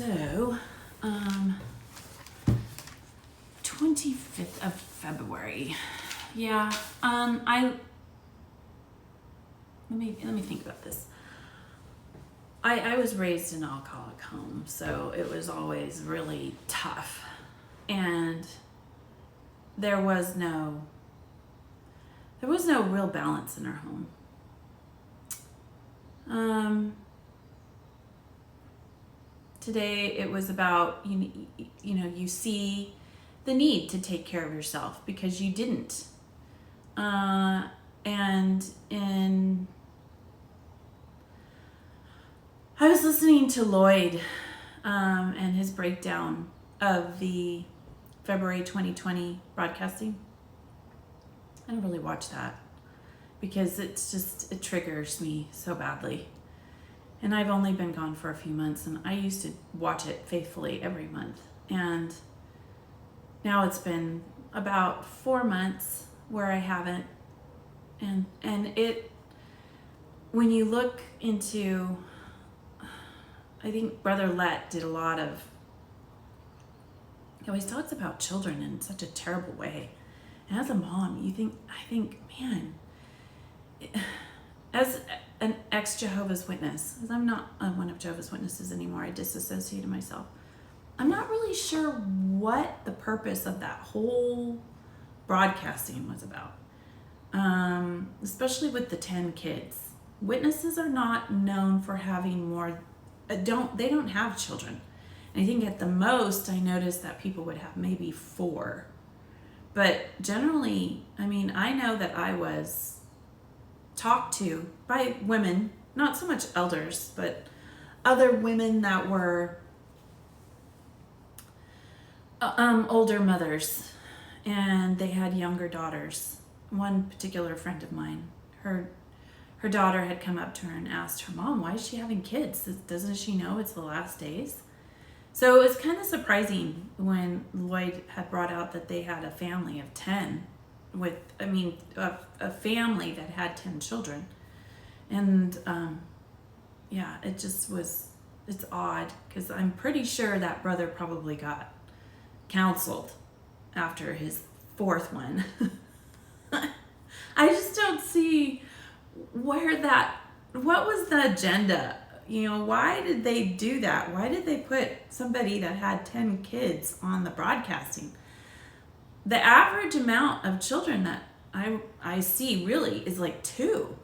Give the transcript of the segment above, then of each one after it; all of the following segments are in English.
So, 25th of February. Yeah, let me think about this. I was raised in an alcoholic home, so it was always really tough. And there was no real balance in our home. Today it was about, you see the need to take care of yourself because you didn't. I was listening to Lloyd and his breakdown of the February 2020 broadcasting. I don't really watch that because it triggers me so badly. And I've only been gone for a few months, and I used to watch it faithfully every month. And now it's been about 4 months where I haven't. And when you look into, I think Brother Let did a lot of, he always talks about children in such a terrible way. And as a mom, I think, man, as an ex-Jehovah's Witness, because I'm not one of Jehovah's Witnesses anymore, I disassociated myself. I'm not really sure what the purpose of that whole broadcasting was about, especially with the 10 kids. Witnesses are not known for having more, they don't have children. And I think at the most, I noticed that people would have maybe 4. But generally, I know that I was talked to by women, not so much elders, but other women that were older mothers, and they had younger daughters. One particular friend of mine, her daughter had come up to her and asked her mom, why is she having kids? Doesn't she know it's the last days? So it was kind of surprising when Lloyd had brought out that they had a family of 10 a family that had 10 children. And it's odd because I'm pretty sure that brother probably got counseled after his 4th one. I just don't see what was the agenda? Why did they do that? Why did they put somebody that had 10 kids on the broadcasting? The average amount of children that I see really is like 2.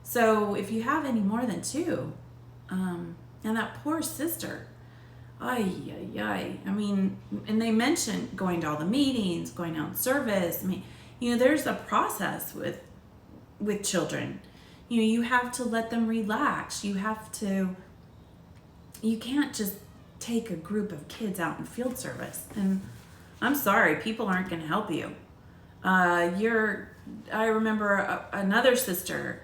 So if you have any more than 2, and that poor sister, and they mentioned going to all the meetings, going out in service. There's a process with children. You have to let them relax. You can't just take a group of kids out in field service. And I'm sorry, people aren't going to help you. I remember another sister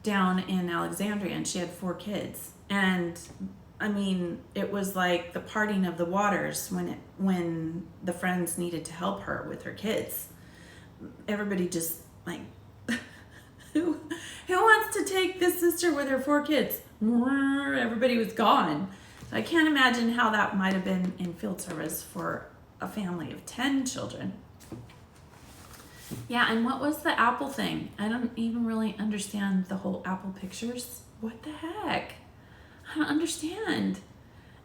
down in Alexandria, and she had 4 kids. And it was like the parting of the waters when the friends needed to help her with her kids. Everybody just like, who wants to take this sister with her 4 kids? Everybody was gone. So I can't imagine how that might have been in field service for a family of 10 children. Yeah, and what was the Apple thing? I don't even really understand the whole Apple pictures. What the heck? I don't understand.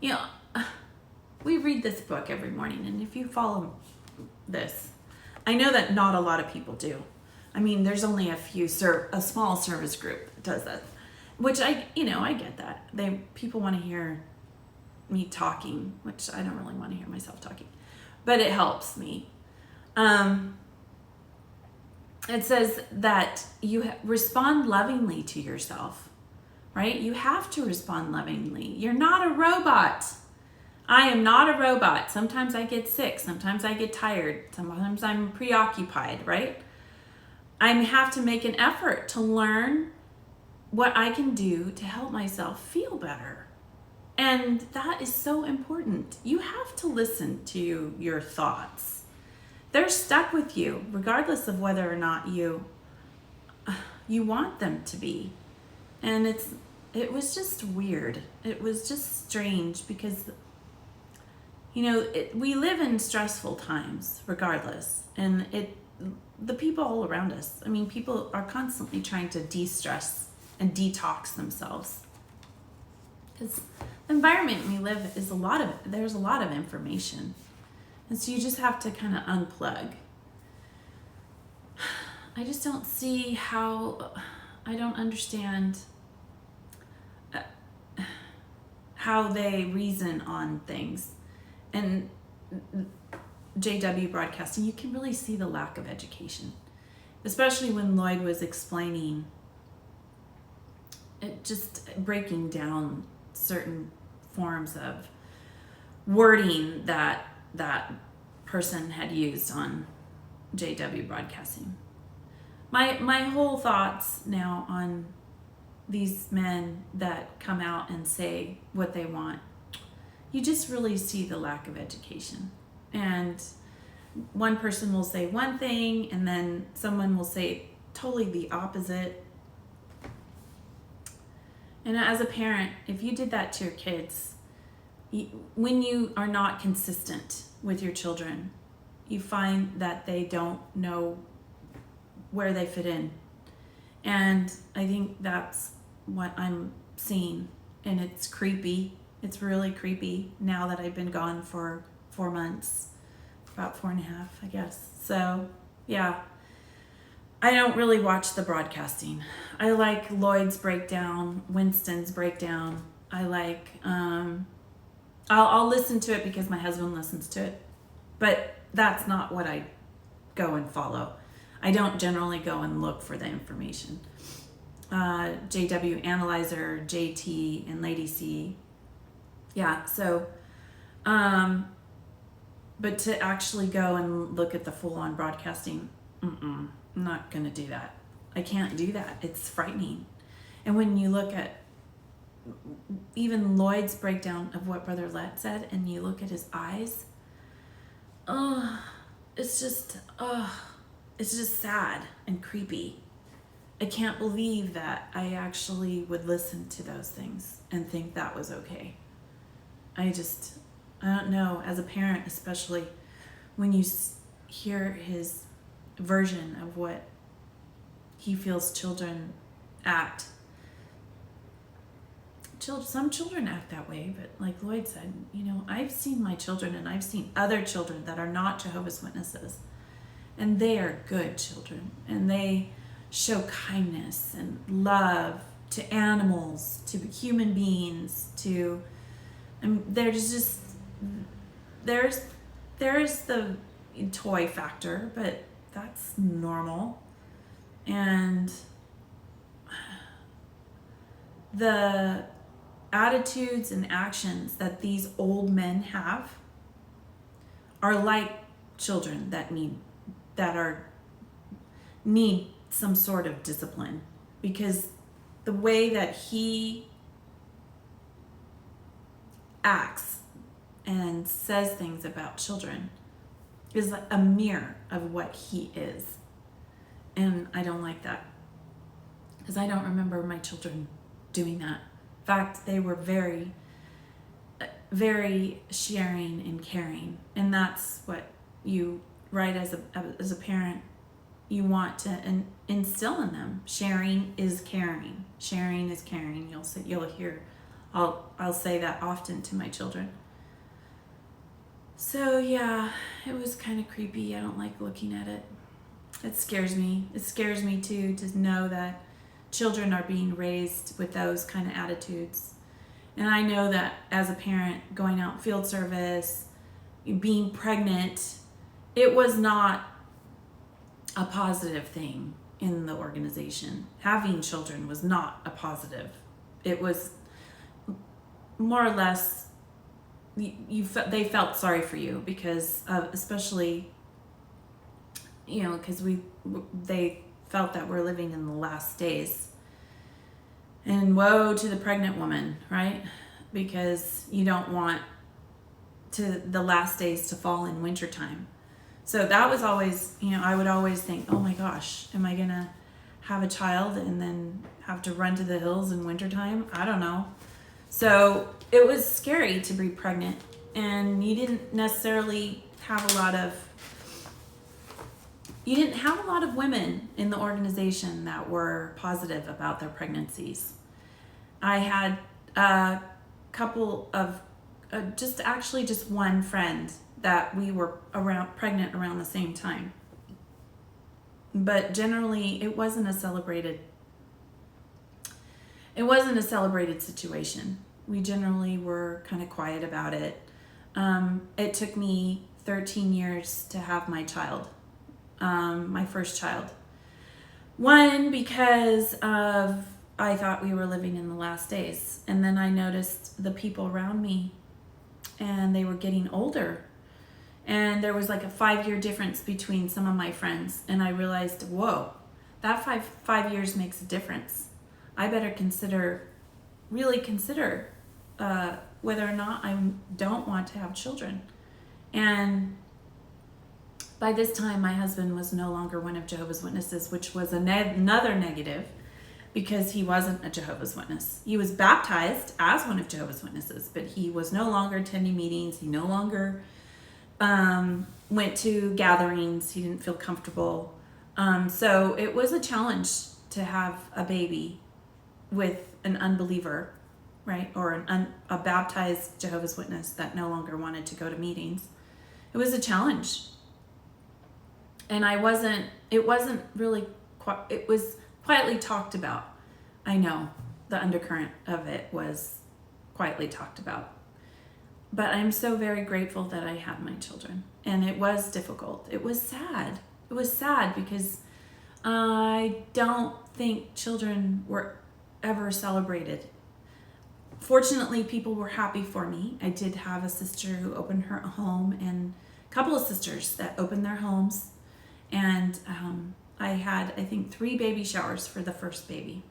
We read this book every morning, and if you follow this, I know that not a lot of people do. There's only a small service group that does that, which I get that. People want to hear me talking, which I don't really want to hear myself talking, but it helps me. It says that you respond lovingly to yourself, right? You have to respond lovingly. You're not a robot. I am not a robot. Sometimes I get sick. Sometimes I get tired. Sometimes I'm preoccupied, right? I have to make an effort to learn what I can do to help myself feel better. And that is so important. You have to listen to your thoughts. They're stuck with you, regardless of whether or not you want them to be. And it was just weird. It was just strange because we live in stressful times regardless. And the people all around us, people are constantly trying to de-stress and detox themselves. Because the environment we live there's a lot of information. And so you just have to kind of unplug. I just don't see how, I don't understand how they reason on things. And JW broadcasting, you can really see the lack of education, especially when Lloyd was explaining it, just breaking down certain forms of wording that person had used on JW broadcasting. My whole thoughts now on these men that come out and say what they want, you just really see the lack of education. And one person will say one thing and then someone will say totally the opposite. And as a parent, if you did that to your kids, when you are not consistent with your children, you find that they don't know where they fit in. And I think that's what I'm seeing. And it's creepy. It's really creepy now that I've been gone for 4 months, about 4.5, I guess. So, yeah, I don't really watch the broadcasting. I like Lloyd's breakdown, Winston's breakdown. I like, I'll listen to it because my husband listens to it, but that's not what I go and follow. I don't generally go and look for the information. JW Analyzer, JT, and Lady C. Yeah, so, but to actually go and look at the full-on broadcasting, I'm not going to do that. I can't do that. It's frightening. And when you look at even Lloyd's breakdown of what Brother Let said, and you look at his eyes, it's just sad and creepy. I can't believe that I actually would listen to those things and think that was okay. I don't know, as a parent, especially when you hear his version of what he feels children act. Some children act that way, but like Lloyd said, I've seen my children and I've seen other children that are not Jehovah's Witnesses, and they are good children, and they show kindness and love to animals, to human beings, and there's the toy factor, but that's normal. And the attitudes and actions that these old men have are like children that need some sort of discipline, because the way that he acts and says things about children is a mirror of what he is. And I don't like that, because I don't remember my children doing that. In fact, they were very, very sharing and caring. And that's what you, right, as a parent, you want to instill in them. Sharing is caring. Sharing is caring. You'll hear, I'll say that often to my children. So yeah, it was kind of creepy. I don't like looking at it. It scares me. It scares me too, to know that children are being raised with those kind of attitudes. And I know that as a parent, going out field service, being pregnant, it was not a positive thing in the organization. Having children was not a positive. It was more or less, they felt sorry for you, because especially, because they felt that we're living in the last days. And woe to the pregnant woman, right? Because you don't want the last days to fall in wintertime. So that was always, I would always think, oh my gosh, am I going to have a child and then have to run to the hills in wintertime? I don't know. So it was scary to be pregnant, and you didn't necessarily have a lot of women in the organization that were positive about their pregnancies. I had a couple of just one friend that we were pregnant around the same time. But generally it wasn't a celebrated situation. We generally were kind of quiet about it. It took me 13 years to have my child, my first child. One, because I thought we were living in the last days. And then I noticed the people around me, and they were getting older. And there was like a 5-year difference between some of my friends. And I realized, whoa, that five years makes a difference. I better really consider whether or not I don't want to have children. And by this time, my husband was no longer one of Jehovah's Witnesses, which was another negative, because he wasn't a Jehovah's Witness. He was baptized as one of Jehovah's Witnesses, but he was no longer attending meetings. He no longer went to gatherings. He didn't feel comfortable. So it was a challenge to have a baby with an unbeliever, right? Or a baptized Jehovah's Witness that no longer wanted to go to meetings. It was a challenge. And it was quietly talked about. I know the undercurrent of it was quietly talked about. But I'm so very grateful that I had my children. And it was difficult. It was sad. It was sad because I don't think children were ever celebrated. Fortunately, people were happy for me. I did have a sister who opened her home, and a couple of sisters that opened their homes. And I had, I think, 3 baby showers for the first baby.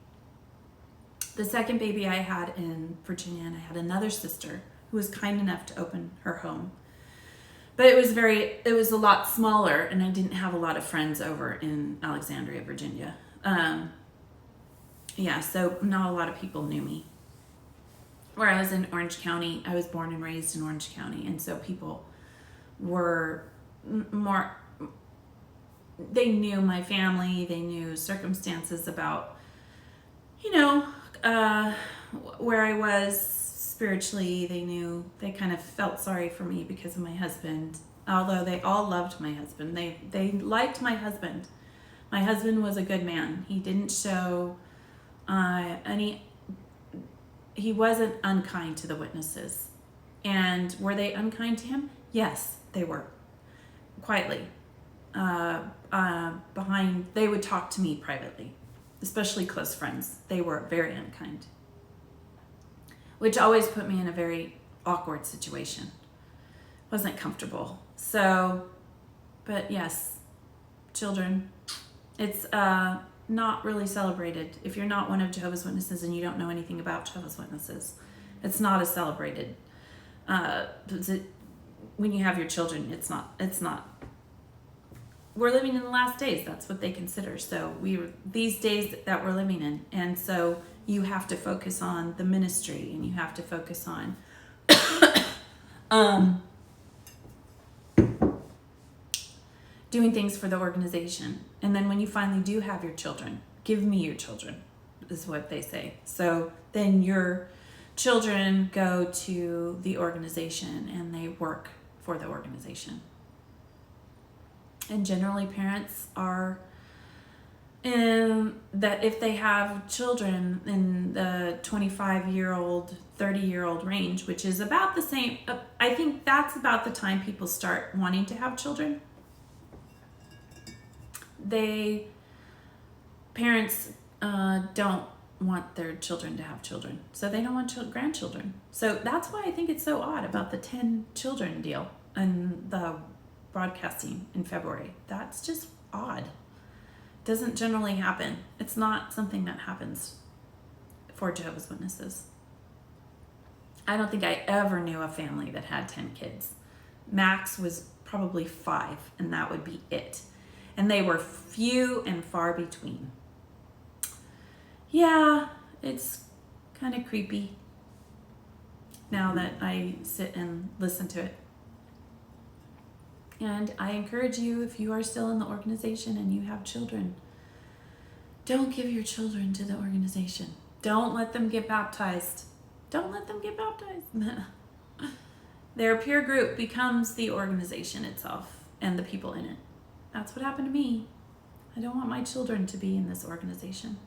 The second baby I had in Virginia, and I had another sister who was kind enough to open her home. But it was a lot smaller, and I didn't have a lot of friends over in Alexandria, Virginia. So not a lot of people knew me. Where I was in Orange County, I was born and raised in Orange County, and so people were more, they knew my family, they knew circumstances about, where I was spiritually. They kind of felt sorry for me because of my husband, although they all loved my husband. They liked my husband. My husband was a good man. He didn't show he wasn't unkind to the witnesses. And were they unkind to him? Yes, they were. Quietly. They would talk to me privately, especially close friends. They were very unkind, which always put me in a very awkward situation. Wasn't comfortable. So, but yes, children, it's not really celebrated. If you're not one of Jehovah's Witnesses and you don't know anything about Jehovah's Witnesses, it's not as celebrated. When you have your children, it's not. We're living in the last days. That's what they consider. So these days that we're living in. And so you have to focus on the ministry, and you have to focus on doing things for the organization. And then when you finally do have your children, give me your children, is what they say. So then your children go to the organization and they work for the organization. And generally parents are that if they have children in the 25-year-old, 30-year-old range, which is about the same, I think that's about the time people start wanting to have children. Parents don't want their children to have children, so they don't want grandchildren. So that's why I think it's so odd about the 10 children deal and the broadcasting in February. That's just odd. Doesn't generally happen. It's not something that happens for Jehovah's Witnesses. I don't think I ever knew a family that had 10 kids. Max was probably 5, and that would be it. And they were few and far between. Yeah, it's kind of creepy. now that I sit and listen to it. And I encourage you, if you are still in the organization and you have children, don't give your children to the organization. Don't let them get baptized. Don't let them get baptized. Their peer group becomes the organization itself and the people in it. That's what happened to me. I don't want my children to be in this organization.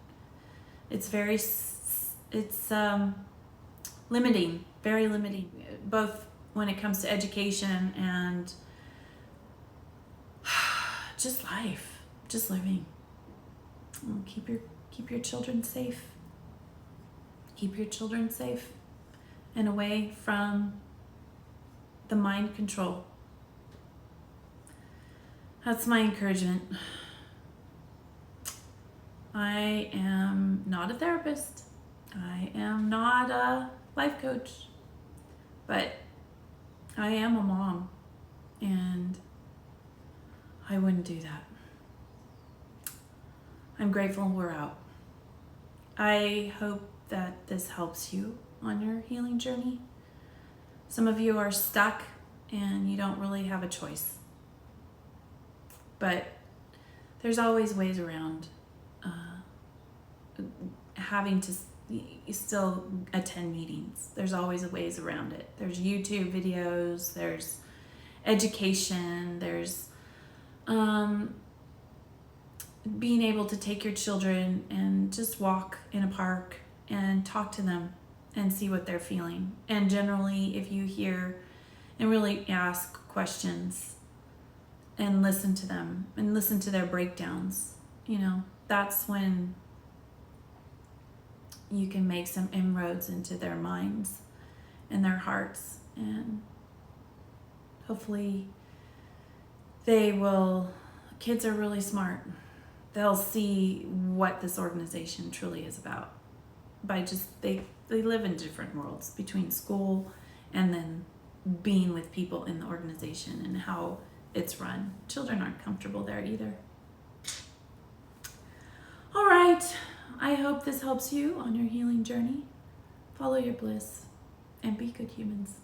It's limiting, very limiting, both when it comes to education and just life, just living. Keep your children safe. Keep your children safe and away from the mind control. That's my encouragement. I am not a therapist. I am not a life coach. But I am a mom, and I wouldn't do that. I'm grateful we're out. I hope that this helps you on your healing journey. Some of you are stuck and you don't really have a choice. But there's always ways around having to still attend meetings. There's always ways around it. There's YouTube videos, there's education, there's being able to take your children and just walk in a park and talk to them and see what they're feeling. And generally, if you hear and really ask questions and listen to them and listen to their breakdowns, that's when you can make some inroads into their minds and their hearts, and hopefully kids are really smart. They'll see what this organization truly is about by they live in different worlds between school and then being with people in the organization and how it's run. Children aren't comfortable there either. All right. I hope this helps you on your healing journey. Follow your bliss and be good humans.